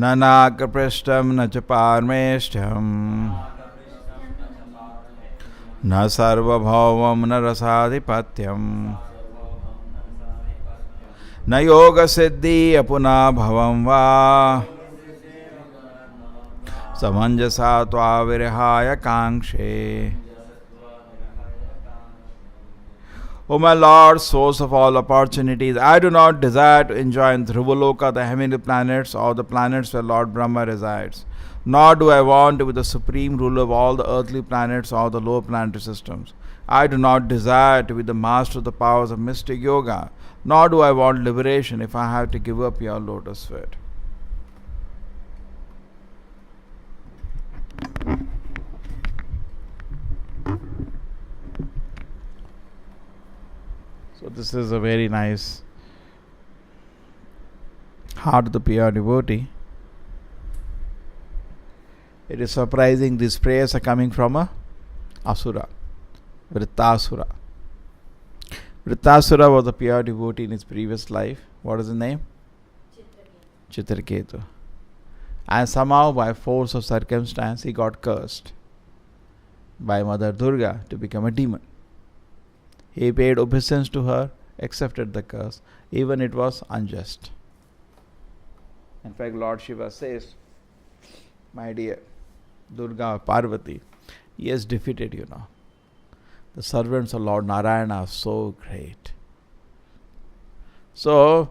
न नाकपृष्ठं न च पार्मेष्ठ्यं न सर्वभौमं न रसाधिपत्यं न योगसिद्धि अपुना भवं वा समञ्जसा त्वाविरहाय काङ्क्षे. O my Lord, source of all opportunities, I do not desire to enjoy in Dhruvaloka the heavenly planets or the planets where Lord Brahma resides. Nor do I want to be the supreme ruler of all the earthly planets or the lower planetary systems. I do not desire to be the master of the powers of mystic yoga. Nor do I want liberation if I have to give up your lotus feet. So this is a very nice heart of the pure devotee. It is surprising these prayers are coming from a asura, Vrittasura. Vrittasura was a pure devotee in his previous life. What is his name? Chitraketu. And somehow by force of circumstance he got cursed by Mother Durga to become a demon. He paid obeisance to her, accepted the curse, even it was unjust. In fact, Lord Shiva says, my dear Durga Parvati, he has defeated you now. The servants of Lord Narayana are so great. So,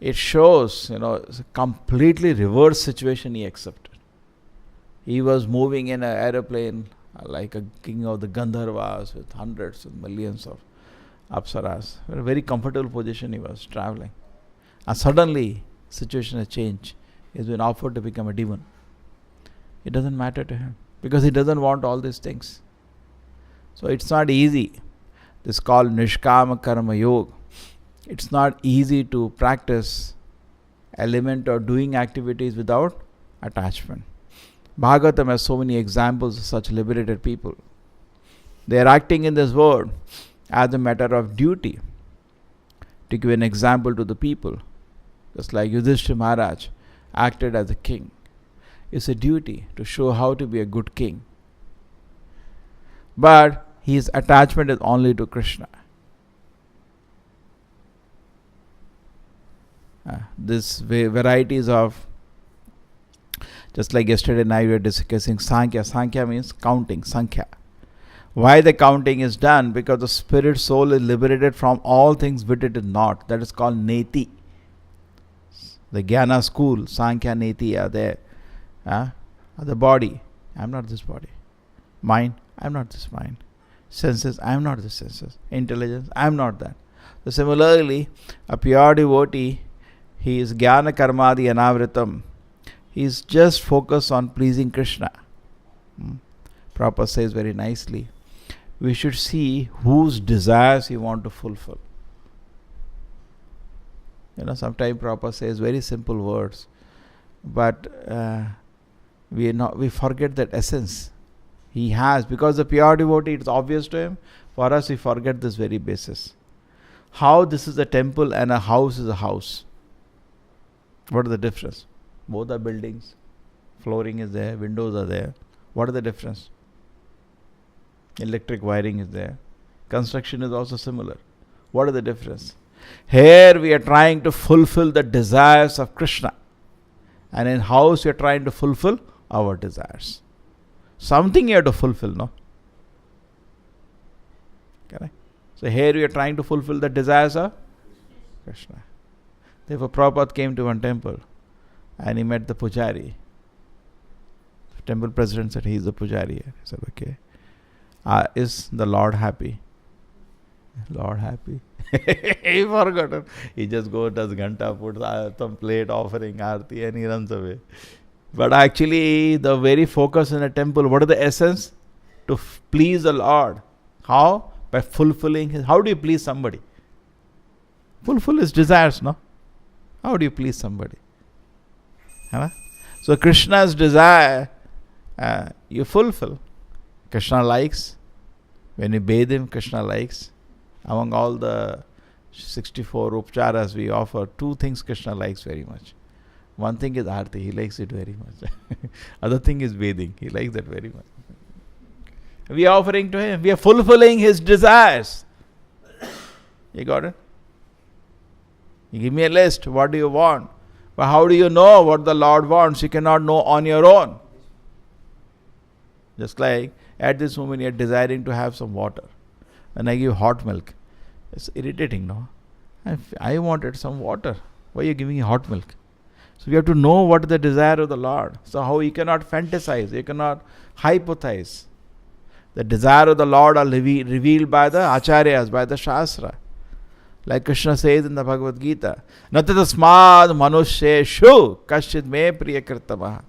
it shows, it's a completely reverse situation he accepted. He was moving in an aeroplane like a king of the Gandharvas with hundreds and millions of Apsaras. In a very comfortable position he was traveling. And suddenly, situation has changed. He has been offered to become a demon. It doesn't matter to him because he doesn't want all these things. So it's not easy. This is called Nishkama Karma Yoga. It's not easy to practice element or doing activities without attachment. Bhagavatam has so many examples of such liberated people. They are acting in this world as a matter of duty to give an example to the people. Just like Yudhishthira Maharaj acted as a king. It's a duty to show how to be a good king. But his attachment is only to Krishna. This varieties of, just like yesterday night we were discussing Sankhya. Sankhya means counting, Sankhya. Why the counting is done? Because the spirit soul is liberated from all things which it is not. That is called Neti. The Jnana school, Sankhya, Neti are there. The body, I am not this body. Mind, I am not this mind. Senses, I am not this senses. Intelligence, I am not that. So similarly, a pure devotee, he is Jnana Karmadi Anavritam. He is just focused on pleasing Krishna. Prabhupada says very nicely, we should see whose desires we want to fulfill. Sometimes Prabhupada says very simple words, but we forget that essence he has. Because the pure devotee, it's obvious to him. For us, we forget this very basis. How this is a temple and a house is a house. What is the difference? Both are buildings. Flooring is there, windows are there. What is the difference? Electric wiring is there. Construction is also similar. What is the difference? Here we are trying to fulfill the desires of Krishna. And in house we are trying to fulfill our desires. Something you have to fulfill, no? Correct? So here we are trying to fulfill the desires of Krishna. Therefore Prabhupada came to one temple and he met the pujari. The temple president said, he is the pujari. He said, okay. Is the Lord happy? Lord happy? He forgot. He just goes, does Ghanta, puts some plate offering Aarti and he runs away. But actually the very focus in a temple, what is the essence? To please the Lord. How? By fulfilling his. How do you please somebody? Fulfill his desires, no? How do you please somebody? So Krishna's desire, you fulfill. Krishna likes. When you bathe him, Krishna likes. Among all the 64 upcharas we offer, 2 things Krishna likes very much. One thing is Aarti, he likes it very much. Other thing is bathing, he likes that very much. We are offering to him, we are fulfilling his desires. You got it? You give me a list, what do you want? But how do you know what the Lord wants? You cannot know on your own. Just like at this moment you are desiring to have some water. And I give hot milk. It's irritating, no? I wanted some water. Why are you giving me hot milk? So we have to know what is the desire of the Lord. So how you cannot fantasize, you cannot hypothesize. The desire of the Lord are revealed by the acharyas, by the Shastra. Like Krishna says in the Bhagavad Gita, Natatasmad manusheshu kashchid me priyakritamaha.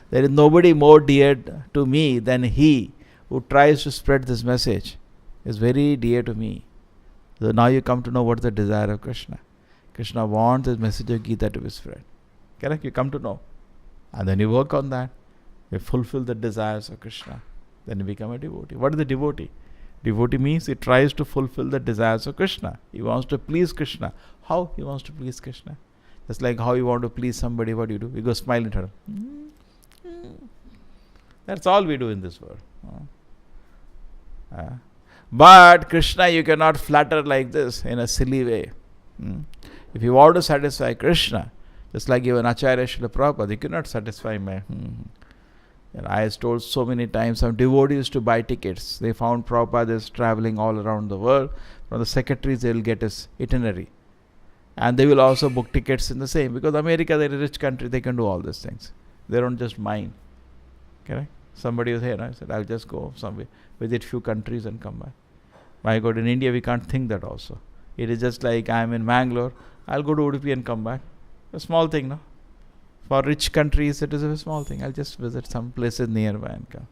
There is nobody more dear to me than he who tries to spread this message. Is very dear to me. So now you come to know what is the desire of Krishna. Krishna wants his message of Gita to be spread. Correct? You come to know. And then you work on that. You fulfill the desires of Krishna. Then you become a devotee. What is the devotee? Devotee means he tries to fulfill the desires of Krishna. He wants to please Krishna. How he wants to please Krishna? Just like how you want to please somebody, what do? You go smile at her. That's all we do in this world. But Krishna you cannot flatter like this in a silly way. If you want to satisfy Krishna, just like even Acharya Srila Prabhupada, you cannot satisfy me. And I have told so many times, some devotees to buy tickets. They found Prabhupada is traveling all around the world. From the secretaries, they will get his itinerary. And they will also book tickets in the same. Because America, they are a rich country, they can do all these things. They don't just mind. Correct? Somebody was here, I said, I'll just go somewhere, visit few countries and come back. My God, in India, we can't think that also. It is just like I'm in Mangalore, I'll go to Udupi and come back. A small thing, no? For rich countries, it is a small thing. I'll just visit some places nearby and come.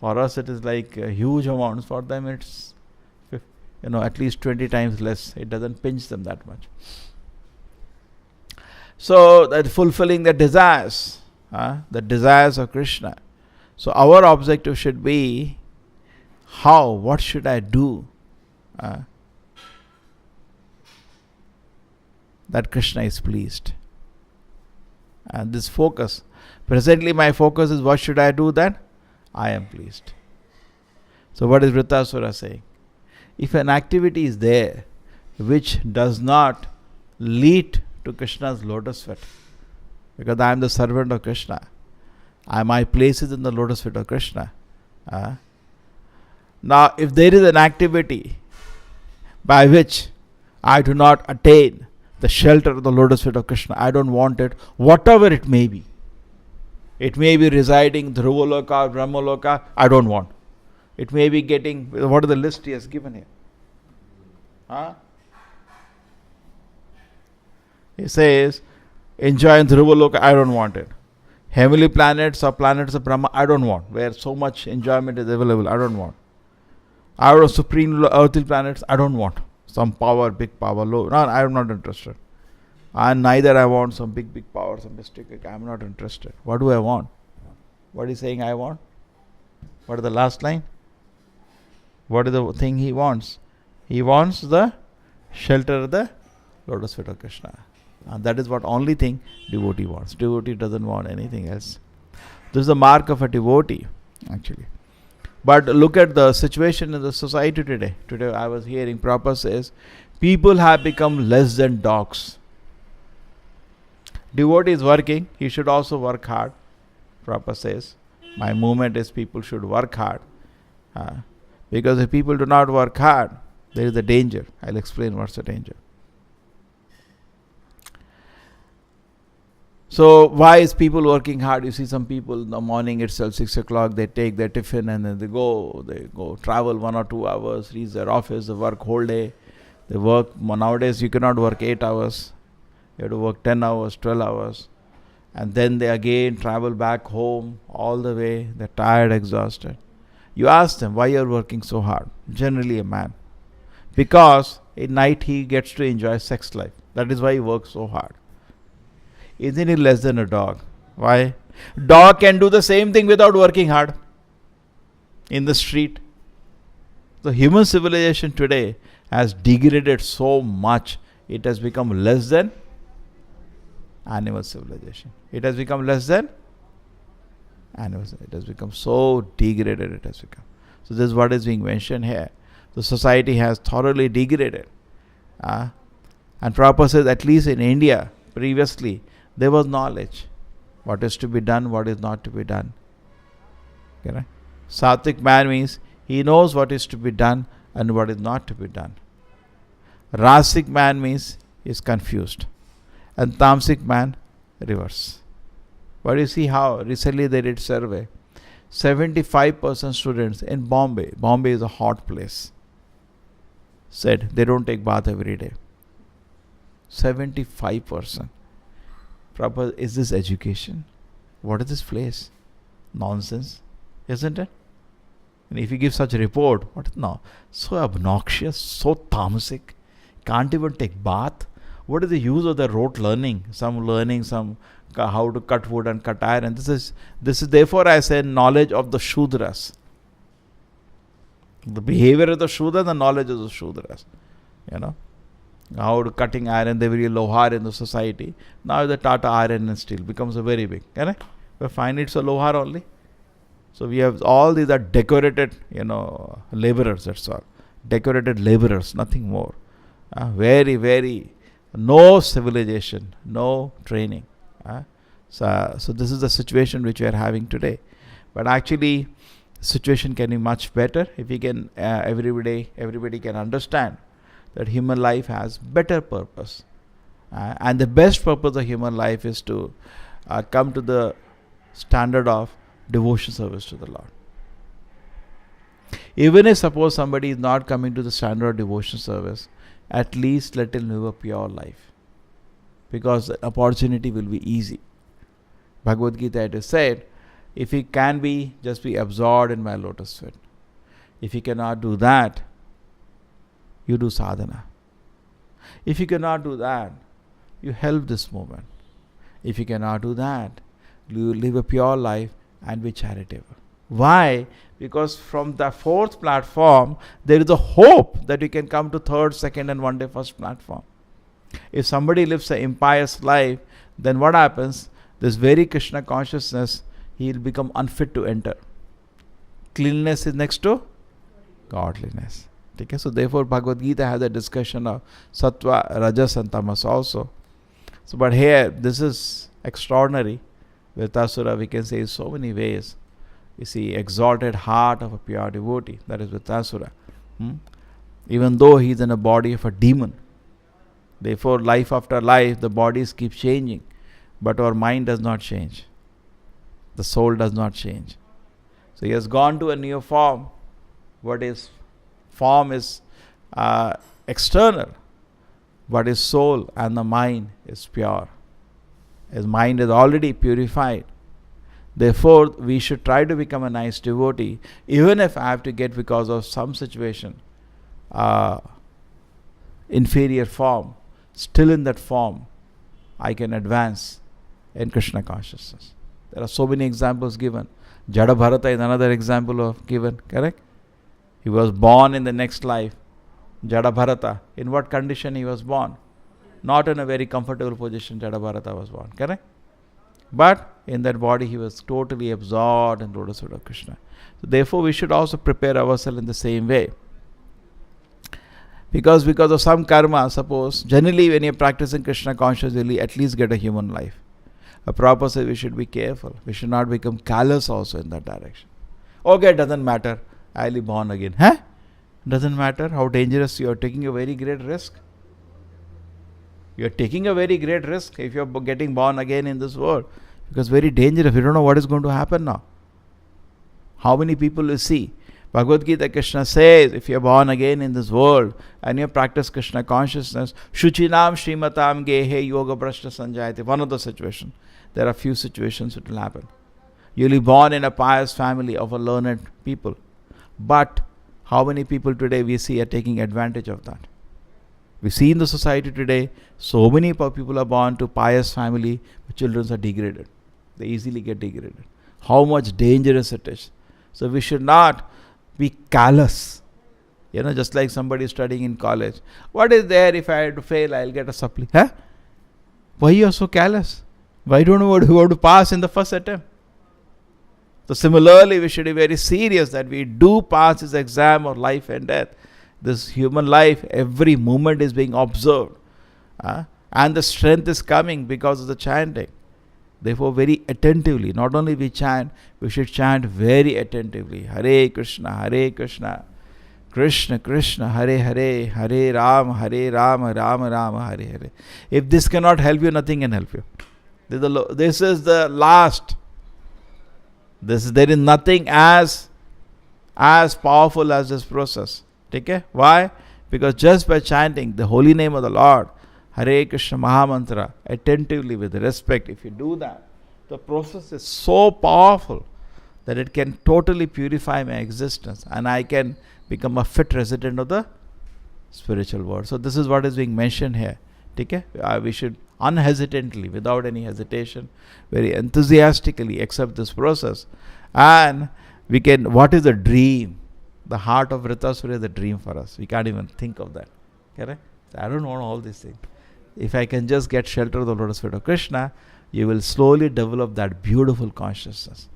For us, it is like huge amounts. For them, it's at least 20 times less. It doesn't pinch them that much. So, that fulfilling the desires of Krishna. So, our objective should be, what should I do? That Krishna is pleased. And this focus, presently my focus is what should I do then? I am pleased. So what is Vritasura saying? If an activity is there which does not lead to Krishna's lotus feet, because I am the servant of Krishna, my place is in the lotus feet of Krishna. Now if there is an activity by which I do not attain the shelter of the lotus feet of Krishna, I don't want it, whatever it may be. It may be residing in Dhruvaloka or Brahmaloka, I don't want. It may be getting, what is the list he has given here? He says, enjoy in Dhruvaloka, I don't want it. Heavenly planets or planets of Brahma, I don't want. Where so much enjoyment is available, I don't want. Out of supreme earthly planets, I don't want. Some power, big power, low. No, I am not interested. And neither I want some big power, some mystic. I am not interested. What do I want? What is saying I want? What is the last line? What is the thing he wants? He wants the shelter of the lotus feet of Krishna. And that is what only thing devotee wants. Devotee doesn't want anything else. This is the mark of a devotee, actually. But look at the situation in the society today. Today I was hearing Prabhupada says, people have become less than dogs. Devotee is working, he should also work hard. Prabhupada says, my movement is people should work hard. Because if people do not work hard, there is a danger. I'll explain what's the danger. So why is people working hard? You see some people in the morning itself, 6 o'clock, they take their tiffin and then they go travel 1 or 2 hours, reach their office, they work whole day. They work, nowadays you cannot work 8 hours. You have to work 10 hours, 12 hours. And then they again travel back home all the way. They're tired, exhausted. You ask them, why you're working so hard? Generally a man. Because at night he gets to enjoy sex life. That is why he works so hard. Isn't he less than a dog? Why? Dog can do the same thing without working hard in the street. The human civilization today has degraded so much, it has become less than animal civilization. It has become less than animals. It has become so degraded. It has become. So this is what is being mentioned here. The society has thoroughly degraded. And Prabhupada says, at least in India, previously, there was knowledge. What is to be done, what is not to be done. Okay? Sattvic man means he knows what is to be done and what is not to be done. Rasic man means he is confused. And Tamasic man, reverse. But you see how recently they did survey. 75% students in Bombay is a hot place, said they don't take bath every day. 75%. Prabhupada, is this education? What is this place? Nonsense, isn't it? And if you give such a report, what no? So obnoxious, so tamasic, can't even take bath. What is the use of the rote learning? Some learning, some how to cut wood and cut iron. This is therefore I say knowledge of the Shudras. The behavior of the Shudras, the knowledge of the Shudras. How to cutting iron, they will lohar in the society. Now the Tata iron and steel becomes a very big. We find it's a lohar only. So we have all these are decorated, laborers, that's all. Decorated laborers, nothing more. Very, very, no civilization, no training. So this is the situation which we are having today. But actually, the situation can be much better if we can, everybody can understand that human life has better purpose. And the best purpose of human life is to come to the standard of devotion service to the Lord. Even if suppose somebody is not coming to the standard of devotion service, at least let him live a pure life. Because the opportunity will be easy. Bhagavad Gita it is said, if he can be, just be absorbed in my lotus feet. If he cannot do that, you do sadhana. If you cannot do that, you help this movement. If you cannot do that, you live a pure life and be charitable. Why? Because from the fourth platform, there is a hope that you can come to third, second and one day first platform. If somebody lives an impious life, then what happens? This very Krishna consciousness, he will become unfit to enter. Cleanliness is next to godliness. Okay? So therefore Bhagavad Gita has a discussion of sattva, rajas and tamas also. So but here, this is extraordinary. Vritasura, we can say in so many ways. You see, exalted heart of a pure devotee, that is Vritasura. Even though he is in a body of a demon. Therefore, life after life, the bodies keep changing. But our mind does not change. The soul does not change. So he has gone to a new form. What is form is external. But his soul and the mind is pure. His mind is already purified. Therefore, we should try to become a nice devotee, even if I have to get because of some situation, inferior form. Still in that form, I can advance in Krishna consciousness. There are so many examples given. Jada Bharata is another example of given, correct? He was born in the next life. Jada Bharata, in what condition he was born? Not in a very comfortable position Jada Bharata was born, correct? But in that body he was totally absorbed in lotus feet of Krishna. So therefore we should also prepare ourselves in the same way. Because of some karma, suppose, generally when you're practicing Krishna consciousness, you'll at least get a human life. A proper say we should be careful. We should not become callous also in that direction. Okay, it doesn't matter. I'll be born again. Doesn't matter how dangerous you are, taking a very great risk. You are taking a very great risk if you are getting born again in this world. Because very dangerous. You don't know what is going to happen now. How many people you see? Bhagavad Gita Krishna says, if you are born again in this world and you practice Krishna consciousness, Shuchinam Srimatam Gehe Yoga Prashna Sanjayate. One of the situations. There are few situations it will happen. You will be born in a pious family of a learned people. But how many people today we see are taking advantage of that? We see in the society today, so many people are born to pious family, but children are degraded. They easily get degraded. How much dangerous it is. So we should not be callous. Just like somebody studying in college. What is there if I had to fail, I'll get a supply? Why you are so careless? Why don't you want to pass in the first attempt? So similarly, we should be very serious that we do pass this exam of life and death. This human life, every moment is being observed. And the strength is coming because of the chanting. Therefore, very attentively, not only we chant, we should chant very attentively. Hare Krishna, Krishna Krishna, Hare Hare, Hare Ram, Ram Ram, Hare Hare. If this cannot help you, nothing can help you. This is the last. There is nothing as powerful as this process. Okay? Why? Because just by chanting the holy name of the Lord, Hare Krishna Mahamantra, attentively with respect, if you do that, the process is so powerful that it can totally purify my existence and I can become a fit resident of the spiritual world. So this is what is being mentioned here. Okay? We should unhesitantly, without any hesitation, very enthusiastically accept this process. And we can, what is the dream? The heart of Vritasura is the dream for us. We can't even think of that. Correct? I don't want all these things. If I can just get shelter of the lotus feet of Krishna, you will slowly develop that beautiful consciousness.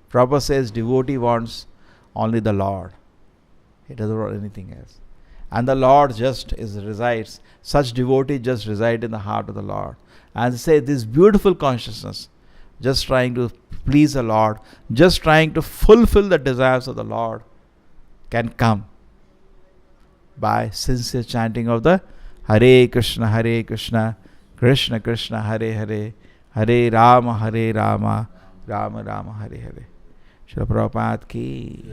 Prabhupada says devotee wants only the Lord. He doesn't want anything else. And the Lord just resides. Such devotee just reside in the heart of the Lord. And say this beautiful consciousness, just trying to please the Lord, just trying to fulfill the desires of the Lord, can come by sincere chanting of the Hare Krishna, Krishna Krishna, Hare Hare, Hare Rama, Rama Rama, Hare Hare. Srila Prabhupada ki